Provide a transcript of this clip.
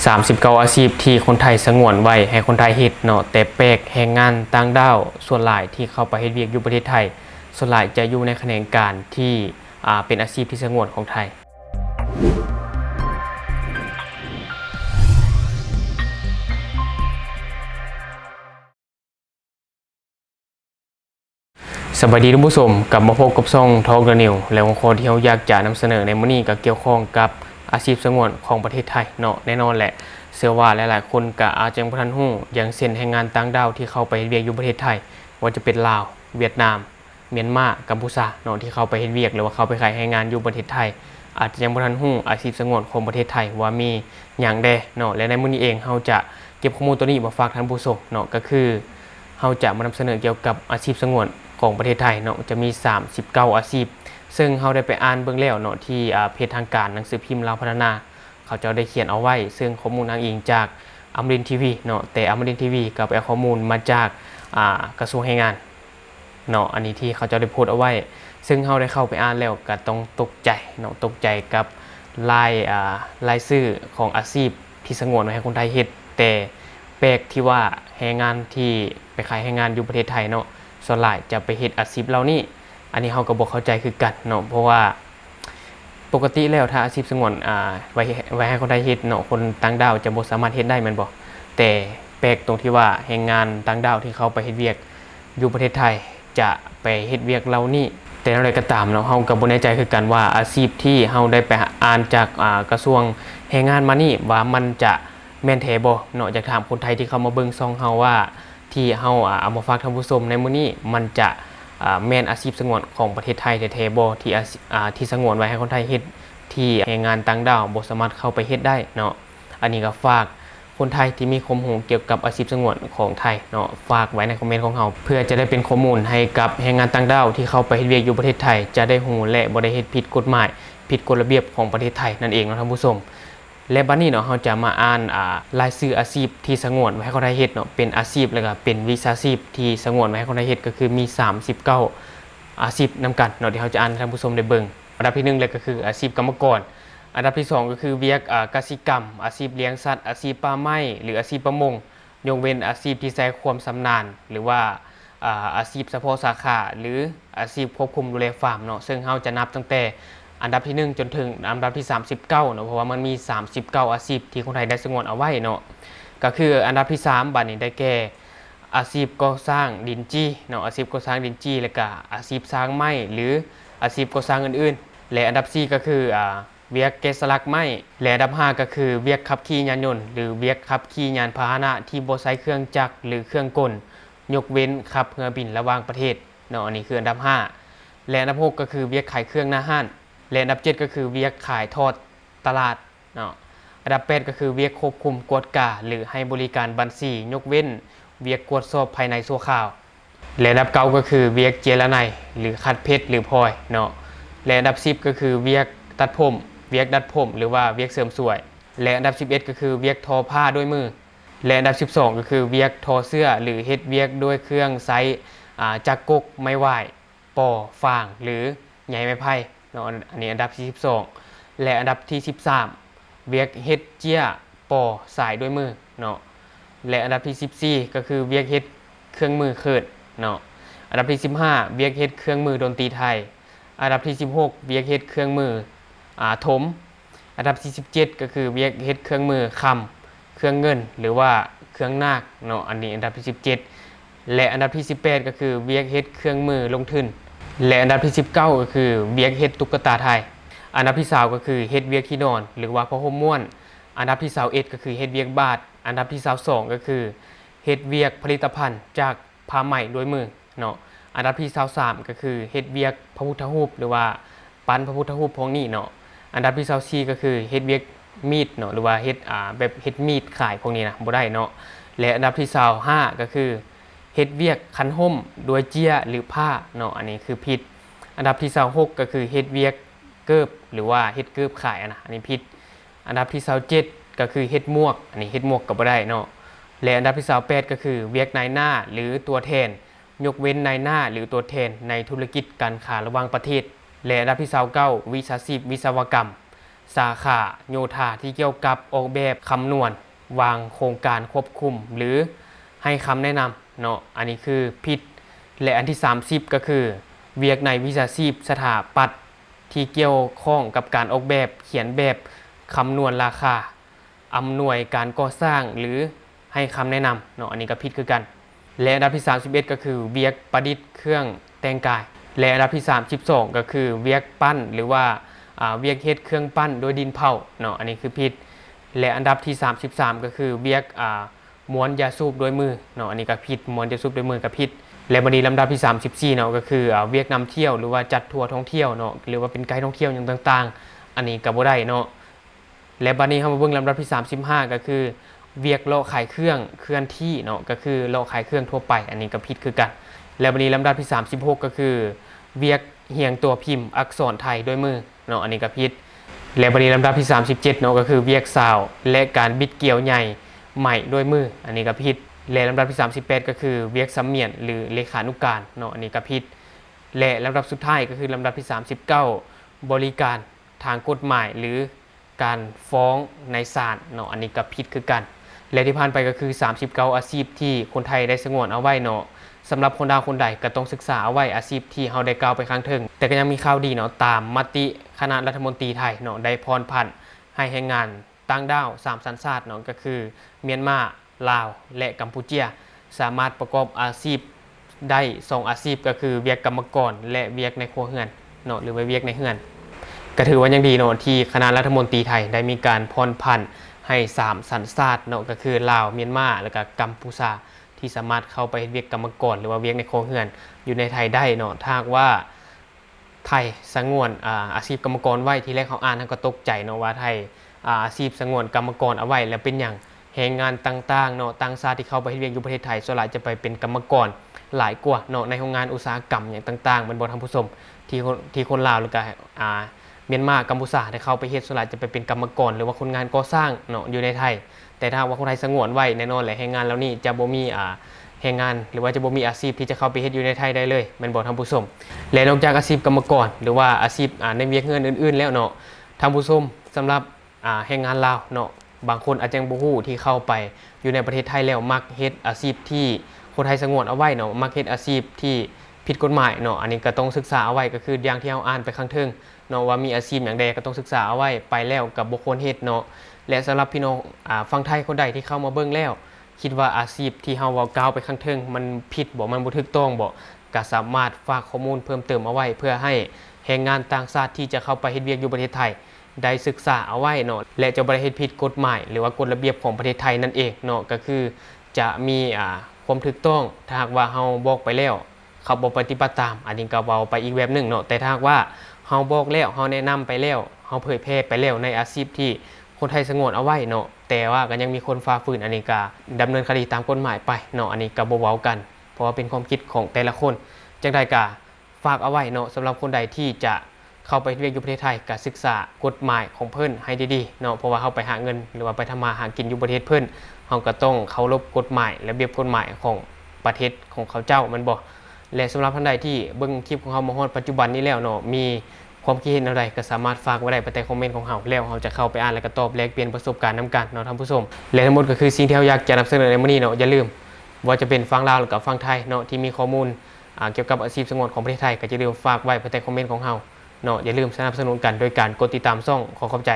39อาชีพที่คนไทยสงวนไว้ให้คนไทยเฮ็ดเนาะแต่แปลกแรงงานต่างด้าวส่วนหลายที่เข้าไปเฮ็ดเวียกอยู่ประเทศไทยส่วนหลายจะอยู่ในแขนงการที่เป็นอาชีพที่สงวนของไทยสวัสดีท่านผู้ชมกลับมาพบกับช่องทอล์กเดอะนิวและหัวข้อที่เราอยากจะนำเสนอในมื้อนี้ก็เกี่ยวข้องกับอาชีพสงวนของประเทศไทยเนาะแน่นอนแหละเชื่อว่าหลายๆคนก็อาจจะบ่ทันรู้อย่างเช่นแรงงานต่างดาวที่เข้าไปเฮ็ดเวียกอยู่ประเทศไทยว่าจะเป็นลาวเวียดนามเมียนมากัมพูชาเนาะที่เข้าไปเฮ็ดเวียกหรือว่าเข้าไปขายแรงงานอยู่ประเทศไทยอาจจะยังบ่ทันรู้อาชีพสงวนของประเทศไทยว่ามีหยังแด่เนาะและในมื้อนี้เองเราจะเก็บข้อมูลตัวนี้มาฝากท่านผู้ชมเนาะก็คือเราจะมานำเสนอเกี่ยวกับอาชีพสงวนของประเทศไทยเนาะจะมี39อาชีพซึ่งเราได้ไปอ่านเบิ่งแล้วเนาะที่เพจทางการหนังสือพิมพ์ลาวพัฒนาเขาจะได้เขียนเอาไว้ซึ่งข้อมูลอ้างอิงจากอมรินทร์ทีวีเนาะแต่อมรินทร์ทีวีก็ไปเอาข้อมูลมาจากกระทรวงแรงงานเนาะอันนี้ที่เขาจะได้โพสต์เอาไว้ซึ่งเราได้เข้าไปอ่านแล้วก็ต้องตกใจเนาะตกใจกับรายชื่อของอาชีพที่สงวนไว้ให้คนไทยเฮ็ดแต่แปลกที่ว่าแรงงานที่ไปขายแรงงานอยู่ประเทศไทยเนาะส่วนหลายจะไปเฮ็ดอาชีพเหล่านี้อันนี้เราก็บ่เข้าใจคือกันเนาะเพราะว่าปกติแล้วถ้าอาชีพสงวนไว้ให้คนไทยเฮ็ดเนาะคนต่างดาวจะบ่สามารถเฮ็ดได้แม่นบ่แต่แปลกตรงที่ว่าแรงงานต่างดาวที่เขาไปเฮ็ดเวียกอยู่ประเทศไทยจะไปเฮ็ดเวียกเหล่านี้แต่อย่างไรก็ตามเนาะเราก็บ่แน่ใจคือกันว่าอาชีพที่เราได้ไปอ่านจากกระทรวงแรงงานมานี่ว่ามันจะแม่นแท้บ่เนาะอยากถามคนไทยที่เข้ามาเบิ่งช่องเราว่าที่เราเอามาฝากท่านผู้ชมในมื้อนี้มันจะแม่นอาชีพสงวนของประเทศไทยแท้ๆบ่ที่สงวนไว้ให้คนไทยเฮ็ดที่แรงงานต่างดาวบ่สามารถเข้าไปเฮ็ดได้เนาะอันนี้ก็ฝากคนไทยที่มีความรู้เกี่ยวกับอาชีพสงวนของไทยเนาะฝากไว้ในคอมเมนต์ของเราเพื่อจะได้เป็นข้อมูลให้กับแรงงานต่างดาวที่เข้าไปเฮ็ดเวียกอยู่ประเทศไทยจะได้รู้และบ่ได้เฮ็ดผิดกฎหมายผิดกฎระเบียบของประเทศไทยนั่นเองเนาะท่านผู้ชมและบัดนี้เนาะเราจะมาอ่านรายชื่ออาชีพที่สงวนไว้ให้คนไทยเฮ็ดเนาะเป็นอาชีพแล้วก็เป็นวิชาชีพที่สงวนไว้ให้คนไทยเฮ็ดก็คือมี39อาชีพนำกันเนาะที่เราจะอ่านให้ท่านผู้ชมได้เบิ่งอันดับที่1เลยก็คืออาชีพกรรมกรอันดับที่2ก็คือเวียกกสิกรรมอาชีพเลี้ยงสัตว์อาชีพป่าไม้หรืออาชีพประมงยกเว้นอาชีพที่ใช้ความชำนาญหรือว่าอาชีพเฉพาะสาขาหรืออาชีพควบคุมดูแลฟาร์มเนาะซึ่งเราจะนับตั้งแต่อันดับที่1จนถึงอันดับที่39เนาะเพราะว่ามันมี39อาชีพที่คนไทยได้สงวนเอาไว้เนาะก็คืออันดับที่3บัดนี้ได้แก่อาชีพก่อสร้างดินจี้เนาะอาชีพก่อสร้างดินจี้แล้วก็อาชีพสร้างไม้หรืออาชีพก่อสร้างอื่นๆและอันดับ4ก็คือเวียกแกะสลักไม้และอันดับ5ก็คือเวียกขับขี่ยานยนต์หรือเวียกขับขี่ยานพาหนะที่บ่ใช้เครื่องจักรหรือเครื่องกลยกเว้นขับเรือบินระหว่างประเทศเนาะอันนี้คืออันดับ5และอันดับ6ก็คือเวียกขายเครื่องหน้าห้านและอันดับ7ก็คือเวียกขายทอดตลาดเนาะอันดับ8ก็คือเวียกควบคุมกวดกาหรือให้บริการบัญชียกเว้นเวียกกวดสอบภายในชั่วคราวและอันดับ9ก็คือเวียกเจรไนหรือคัดเพชรหรือพลอยเนาะและอันดับ10ก็คือเวียกตัดผมเวียกดัดผมหรือว่าเวียกเสริมสวยและอันดับ11ก็คือเวียกทอผ้าด้วยมือและอันดับ12ก็คือเวียกทอเสื้อหรือเฮ็ดเวียกด้วยเครื่องไซจักรกกไม้หว้ปอฟางหรือใหญ่ไม้ไผ่เนาะอันนี้อันดับที่12และอันดับที่13เวียกเฮ็ดเจี้ยปอสายด้วยมือเนาะและอันดับที่14ก็คือเวียกเฮ็ดเครื่องมือเคิดเนาะอันดับที่15เวียกเฮ็ดเครื่องมือดนตรีไทยอันดับที่16เวียกเฮ็ดเครื่องมือถมอันดับที่17ก็คือเวียกเฮ็ดเครื่องมือคำเครื่องเงินหรือว่าเครื่องนาคเนาะอันนี้อันดับที่17และอันดับที่18ก็คือเวียกเฮ็ดเครื่องมือลงทุนและอันดับที่19ก็คือเวียกเฮ็ดตุ๊กตาไทยอันดับที่20ก็คือเฮ็ดเวียกที่นอนหรือว่าผ้าห่มม่วนอันดับที่21ก็คือเฮ็ดเวียกบาทอันดับที่22ก็คือเฮ็ดเวียกผลิตภัณฑ์จากผ้าไหมด้วยมือเนาะอันดับที่23ก็คือเฮ็ดเวียกพระพุทธรูปหรือว่าปั้นพระพุทธรูปพวกนี้เนาะอันดับที่24ก็คือเฮ็ดเวียกมีดเนาะหรือว่าเฮ็ดแบบเฮ็ดมีดขายพวกนี้นะบ่ได้เนาะและอันดับที่25ก็คือเฮ็ดเวียกคันห่มด้วยเจี้ยหรือผ้าเนาะอันนี้คือผิดอันดับที่26ก็คือเฮ็ดเวียกเกิบหรือว่าเฮ็ดเกิบขายนะอันนี้ผิดอันดับที่27ก็คือเฮ็ดหมวกอันนี้เฮ็ดหมวกก็บ่ได้เนาะและอันดับที่28ก็คือเวียกนายหน้าหรือตัวแทนยกเว้นนายหน้าหรือตัวแทนในธุรกิจการค้าระหว่างประเทศและอันดับที่29วิชาชีพวิศวกรรม สาขาโยธาที่เกี่ยวกับออกแบบคำนวณวางโครงการควบคุมหรือให้คำแนะนำเนาะอันนี้คือผิดและอันที่30ก็คือเวียกในวิชาชีพสถาปัตย์ที่เกี่ยวข้องกับการออกแบบเขียนแบบคำนวณราคาอำนวยการก่อสร้างหรือให้คำแนะนำเนาะอันนี้ก็ผิดคือกันและอันดับที่31ก็คือเวียกประดิษฐ์เครื่องแต่งกายและอันดับที่32ก็คือเวียกปั้นหรือว่าเวียกเฮ็ดเครื่องปั้นโดยดินเผาเนาะอันนี้คือผิดและอันดับที่33ก็คือเวียกม้วนยาสูบด้วยมือเนาะอันนี้ก็ผิดม้วนยาสูบด้วยมือก็ผิดและบัดนี้ลำดับที่34เนาะก็คือเวียกนำเที่ยวหรือว่าจัดทัวร์ท่องเที่ยวเนาะหรือว่าเป็นไกด์ท่องเที่ยวอย่างต่างๆอันนี้ก็บ่ได้เนาะและบัดนี้เฮามาเบิ่งลำดับที่35ก็คือเวียกเลาะขายเครื่องเคลื่อนที่เนาะก็คือเลาะขายเครื่องทั่วไปอันนี้ก็ผิดคือกันและบัดนี้ลำดับที่36ก็คือเวียกเหียงตัวพิมพ์อักษรไทยด้วยมือเนาะอันนี้ก็ผิดและบัดนี้ลำดับที่37เนาะก็คือเวียกซาวและการบิดเกี่ยวใหญ่ใหม่ด้วยมืออันนี้ก็ผิดและลำดับที่38ก็คือเวียกสำเนียนหรือเลขานุการเนาะอันนี้ก็ผิดและลำดับสุดท้ายก็คือลำดับที่39บริการทางกฎหมายหรือการฟ้องในศาลเนาะอันนี้ก็ผิดคือกันและที่ผ่านไปก็คือ39อาชีพที่คนไทยได้สงวนเอาไว้เนาะสำหรับคนดาวคนใดก็ต้องศึกษาเอาไว้อาชีพที่เราได้กล่าวไปข้างถึงแต่ก็ยังมีข่าวดีเนาะตามมติคณะรัฐมนตรีไทยเนาะได้พรผันให้แรงงานต่างด้าว3สัญชาติเนาะก็คือเมียนมาลาวและกัมพูชาสามารถประกอบอาชีพได้2อาชีพก็คือเวียกกรรมกรและเวียกในครัวเรือนเนาะหรือว่าเวียกในเรือนก็ถือว่ายังดีเนาะที่คณะรัฐมนตรีไทยได้มีการพรผันให้3สัญชาติเนาะก็คือลาวเมียนมาและก็กัมพูชาที่สามารถเข้าไปเวียกกรรมกรหรือว่าเวียกในครัวเรือนอยู่ในไทยได้เนาะถ้าว่าไทยสงวนอาชีพกรรมกรไว้ที่แรกเขาอ่านก็ตกใจเนาะว่าไทยอาชีพสงวนกรรมกรเอาไว้แล้วเป็นอย่างแรงงานต่างๆเนาะต่างชาติที่เข้าไปเวียกอยู่ประเทศไทยส่วนใหญ่จะไปเป็นกรรมกรหลายกว่าเนาะในโรงงานอุตสาหกรรมอย่างต่างๆมันบ่ทำผู้ชมที่คนลาวหรือก็เมียนมากัมพูชาได้เข้าไปเฮ็ดส่วนใหญ่จะไปเป็นกรรมกรหรือว่าคนงานก่อสร้างเนาะอยู่ในไทยแต่ถ้าว่าคนไทยสงวนไว้แน่นอนแหละแรงงานเหล่านี้จะบ่มีแรงงานหรือว่าจะบ่มีอาชีพที่จะเข้าไปเฮ็ดอยู่ในไทยได้เลยแม่นบ่ท่านผู้ชมและนอกจากอาชีพกรรมกรหรือว่าอาชีพในเวียกเงินอื่นๆแล้วเนาะท่านผู้ชมสำหรับแรงงานลาวเนาะบางคนอาจจะบ่ฮู้ที่เข้าไปอยู่ในประเทศไทยแล้วมักเฮ็ดอาชีพที่คนไทยสงวนเอาไว้เนาะมักเฮ็ดอาชีพที่ผิดกฎหมายเนาะอันนี้ก็ต้องศึกษาเอาไว้ก็คืออย่างที่เราอ่านไปข้างถึงเนาะว่ามีอาชีพอย่างใดก็ต้องศึกษาเอาไว้ไปแล้วกับบุคคลเฮ็ดเนาะและสำหรับพี่น้องฝั่งไทยคนใดที่เข้ามาเบิ่งแล้วคิดว่าอาชีพที่เฮาเว้ากล่าวไปข้างถึงมันผิดบ่มันบ่ถูกต้องบ่ก็สามารถฝากข้อมูลเพิ่มเติมเอาไว้เพื่อให้แรงงานต่างชาติที่จะเข้าไปเฮ็ดเวียกอยู่ประเทศไทยได้ศึกษาเอาไว้เนาะและจะบ่ได้เฮ็ดผิดกฎหมายหรือว่ากฎระเบียบของประเทศไทยนั่นเองเนาะก็คือจะมีความถูกต้องถ้าหากว่าเฮาบอกไปแล้วเขาบ่ปฏิบัติตามอันนี้ก็เว้าไปอีกแบบนึงเนาะแต่ถ้าหากว่าเฮาบอกแล้วเฮาแนะนำไปแล้วเฮาเผยแพร่ไปแล้วในอาชีพที่คนไทยสงวนเอาไว้เนาะแต่ว่าก็ยังมีคนฝ่าฝืนอันนี้ก็ดำเนินคดีตามกฎหมายไปเนาะอันนี้ก็บ่เว้ากันเพราะว่าเป็นความคิดของแต่ละคนจังใดก็ฝากเอาไว้เนาะสำหรับคนใดที่จะเข้าไปเรียนอยู่ประเทศไทยก็ศึกษากฎหมายของเพิ่นให้ดีๆเนาะเพราะว่าเฮาไปหาเงินหรือว่าไปทำมาหากินอยู่ประเทศเพิ่นเฮาก็ต้องเคารพกฎหมายและระเบียบกฎหมายของประเทศของเขาเจ้ามันบ่และสำหรับท่านใดที่เบิ่งคลิปของเฮามาฮอดปัจจุบันนี้แล้วเนาะมีความคิดเห็นอะไรก็สามารถฝากไว้ได้ใต้คอมเมนต์ของเฮาแล้วเฮาจะเข้าไปอ่านและก็ตอบแลกเปลี่ยนประสบการณ์นำกันเนาะท่านผู้ชมและทั้งหมดก็คือสิ่งที่เฮาอยากจะนำเสนอในมื้อนี้เนาะอย่าลืมว่าจะเป็นฝั่งลาวหรือกับฝั่งไทยเนาะที่มีข้อมูลเกี่ยวกับอาชีพสงวนของประเทศไทยก็อย่าลืมฝากไว้ใต้คอมเมนต์ของเฮาเนาะอย่าลืมสนับสนุนกันโดยการกดติดตามช่องขอขอบใจ